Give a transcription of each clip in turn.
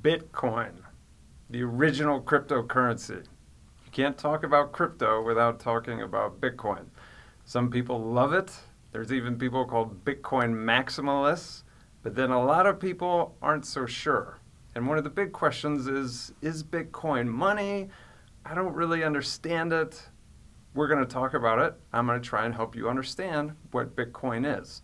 Bitcoin, the original cryptocurrency. You can't talk about crypto without talking about Bitcoin. Some people love it. There's even people called Bitcoin maximalists, but then a lot of people aren't so sure. And one of the big questions is Bitcoin money? I don't really understand it. We're going to talk about it. I'm going to try and help you understand what Bitcoin is.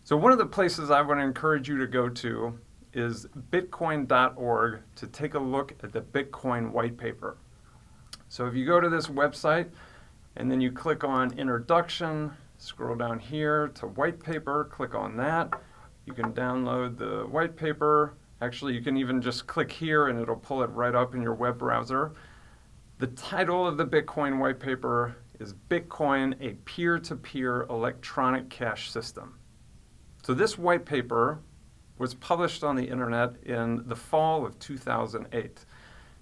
So one of the places I want to encourage you to go to is bitcoin.org to take a look at the Bitcoin white paper. So if you go to this website and then you click on Introduction, scroll down here to white paper, click on that. You can download the white paper. Actually, you can even just click here and it'll pull it right up in your web browser. The title of the Bitcoin white paper is Bitcoin, a peer-to-peer electronic cash system. So this white paper was published on the internet in the fall of 2008.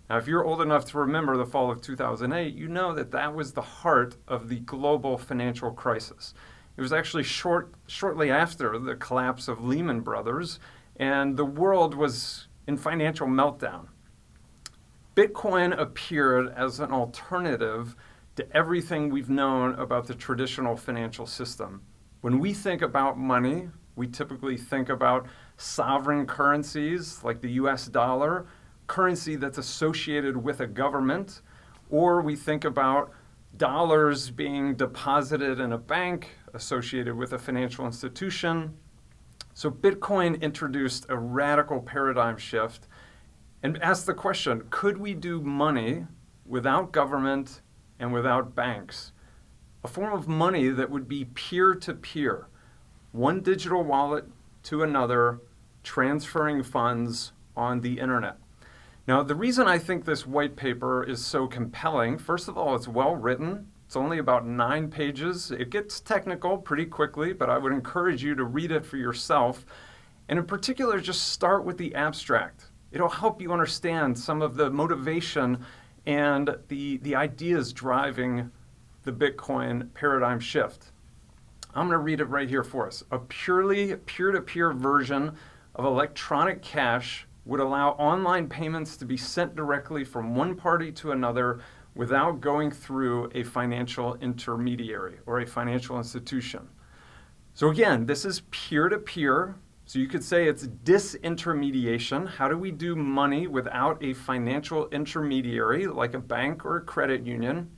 Now, if you're old enough to remember the fall of 2008, you know that that was the heart of the global financial crisis. It was actually shortly after the collapse of Lehman Brothers, and the world was in financial meltdown. Bitcoin appeared as an alternative to everything we've known about the traditional financial system. When we think about money, we typically think about sovereign currencies like the US dollar, currency that's associated with a government, or we think about dollars being deposited in a bank associated with a financial institution. So Bitcoin introduced a radical paradigm shift and asked the question, could we do money without government and without banks? A form of money that would be peer-to-peer, one digital wallet to another, transferring funds on the internet. Now, the reason I think this white paper is so compelling, first of all, it's well written. It's only about 9 pages. It gets technical pretty quickly, but I would encourage you to read it for yourself. And in particular, just start with the abstract. It'll help you understand some of the motivation and the ideas driving the Bitcoin paradigm shift. I'm going to read it right here for us. A purely peer-to-peer version of electronic cash would allow online payments to be sent directly from one party to another without going through a financial intermediary or a financial institution. So again, this is peer-to-peer. So you could say it's disintermediation. How do we do money without a financial intermediary like a bank or a credit union?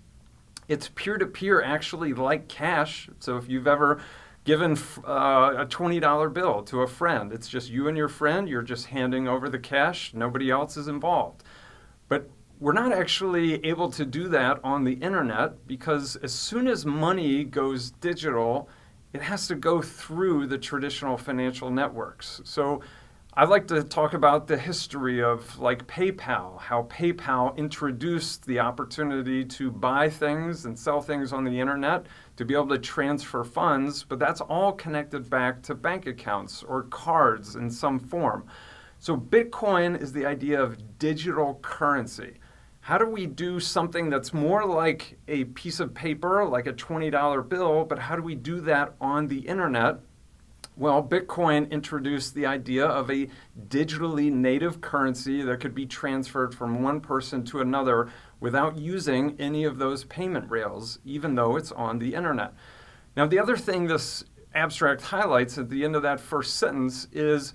It's peer-to-peer actually like cash. So if you've ever given a $20 bill to a friend, it's just you and your friend, you're just handing over the cash, nobody else is involved. But we're not actually able to do that on the internet because as soon as money goes digital, it has to go through the traditional financial networks. So I'd like to talk about the history of like PayPal, how PayPal introduced the opportunity to buy things and sell things on the internet, to be able to transfer funds, but that's all connected back to bank accounts or cards in some form. So Bitcoin is the idea of digital currency. How do we do something that's more like a piece of paper, like a $20 bill, but how do we do that on the internet? Well, Bitcoin introduced the idea of a digitally native currency that could be transferred from one person to another without using any of those payment rails, even though it's on the internet. Now, the other thing this abstract highlights at the end of that first sentence is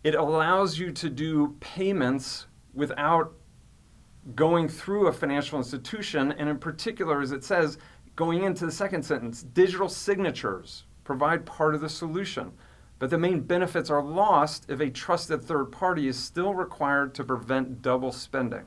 it allows you to do payments without going through a financial institution, and in particular, as it says, going into the second sentence, digital signatures provide part of the solution. But the main benefits are lost if a trusted third party is still required to prevent double spending.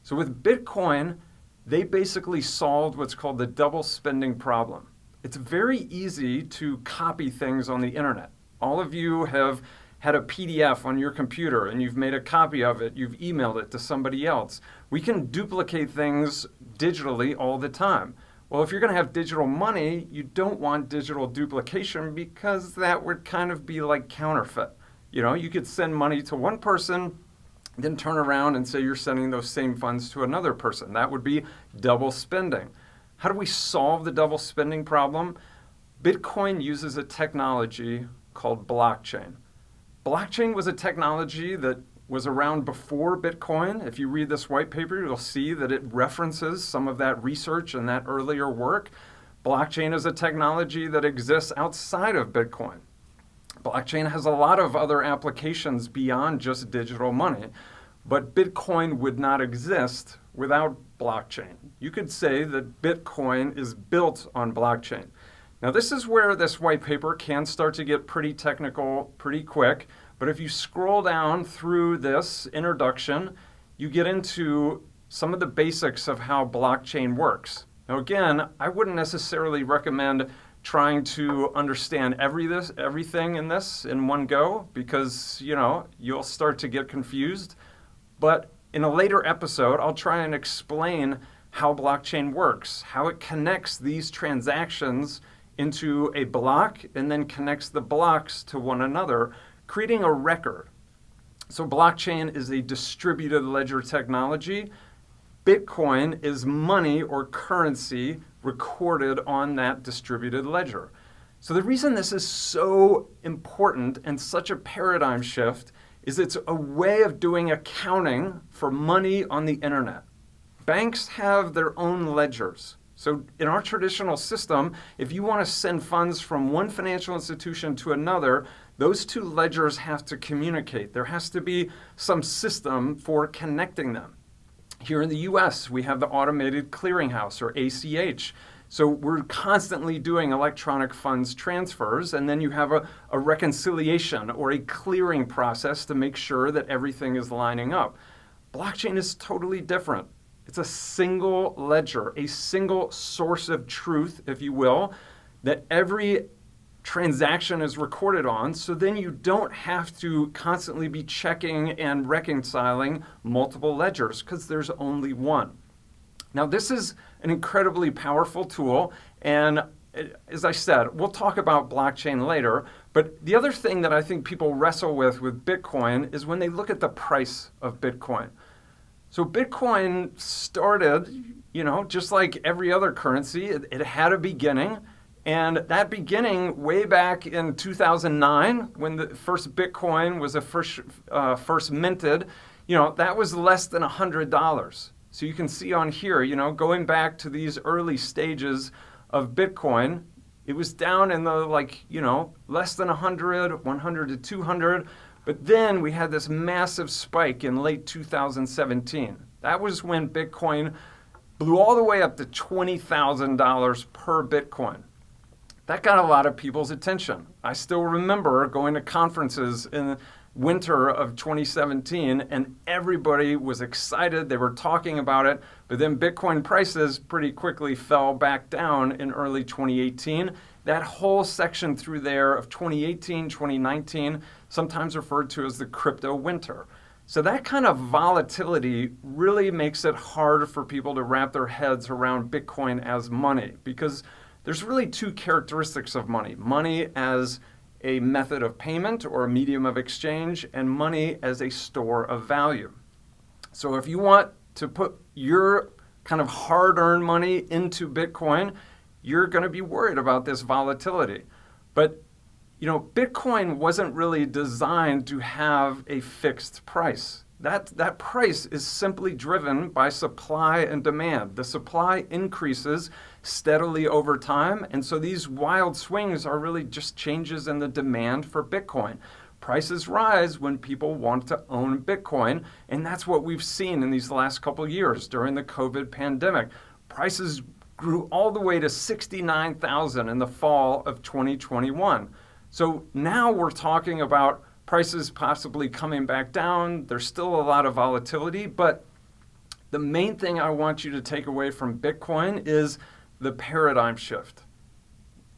So with Bitcoin, they basically solved what's called the double spending problem. It's very easy to copy things on the internet. All of you have had a PDF on your computer and you've made a copy of it, you've emailed it to somebody else. We can duplicate things digitally all the time. Well, if you're going to have digital money, you don't want digital duplication because that would kind of be like counterfeit. You know, you could send money to one person, then turn around and say you're sending those same funds to another person. That would be double spending. How do we solve the double spending problem? Bitcoin uses a technology called blockchain. Blockchain was a technology that was around before Bitcoin. If you read this white paper, you'll see that it references some of that research and that earlier work. Blockchain is a technology that exists outside of Bitcoin. Blockchain has a lot of other applications beyond just digital money, but Bitcoin would not exist without blockchain. You could say that Bitcoin is built on blockchain. Now, this is where this white paper can start to get pretty technical pretty quick, but if you scroll down through this introduction, you get into some of the basics of how blockchain works. Now, again, I wouldn't necessarily recommend trying to understand everything in this in one go because, you'll start to get confused. But in a later episode, I'll try and explain how blockchain works, how it connects these transactions into a block and then connects the blocks to one another, creating a record. So blockchain is a distributed ledger technology. Bitcoin is money or currency recorded on that distributed ledger. So the reason this is so important and such a paradigm shift is it's a way of doing accounting for money on the internet. Banks have their own ledgers. So in our traditional system, if you want to send funds from one financial institution to another, those two ledgers have to communicate. There has to be some system for connecting them. Here in the US, we have the Automated Clearinghouse, or ACH. So we're constantly doing electronic funds transfers, and then you have a reconciliation or a clearing process to make sure that everything is lining up. Blockchain is totally different. It's a single ledger, a single source of truth, if you will, that every transaction is recorded on, so then you don't have to constantly be checking and reconciling multiple ledgers because there's only one. Now, this is an incredibly powerful tool, and as I said, we'll talk about blockchain later, but the other thing that I think people wrestle with Bitcoin is when they look at the price of Bitcoin. So Bitcoin started, just like every other currency, it had a beginning. And that beginning way back in 2009, when the first Bitcoin was first minted, that was less than $100. So you can see on here, going back to these early stages of Bitcoin, it was down in the less than 100, 100 to 200. But then we had this massive spike in late 2017. That was when Bitcoin blew all the way up to $20,000 per Bitcoin. That got a lot of people's attention. I still remember going to conferences in the winter of 2017, and everybody was excited. They were talking about it, but then Bitcoin prices pretty quickly fell back down in early 2018. That whole section through there of 2018, 2019, sometimes referred to as the crypto winter. So that kind of volatility really makes it hard for people to wrap their heads around Bitcoin as money, because there's really two characteristics of money. Money as a method of payment or a medium of exchange, and money as a store of value. So if you want to put your kind of hard-earned money into Bitcoin, you're going to be worried about this volatility. But Bitcoin wasn't really designed to have a fixed price. That price is simply driven by supply and demand. The supply increases steadily over time, and so these wild swings are really just changes in the demand for Bitcoin. Prices rise when people want to own Bitcoin, and that's what we've seen in these last couple of years during the COVID pandemic. Prices grew all the way to $69,000 in the fall of 2021. So now we're talking about prices possibly coming back down. There's still a lot of volatility, but the main thing I want you to take away from Bitcoin is the paradigm shift.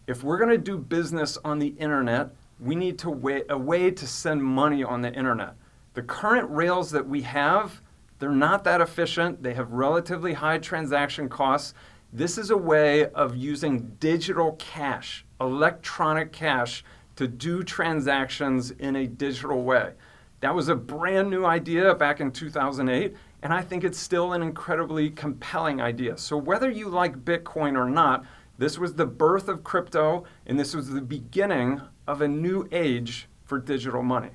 If we're going to do business on the internet, we need a way to send money on the internet. The current rails that we have, they're not that efficient. They have relatively high transaction costs. This is a way of using digital cash, electronic cash, to do transactions in a digital way. That was a brand new idea back in 2008, and I think it's still an incredibly compelling idea. So whether you like Bitcoin or not, this was the birth of crypto, and this was the beginning of a new age for digital money.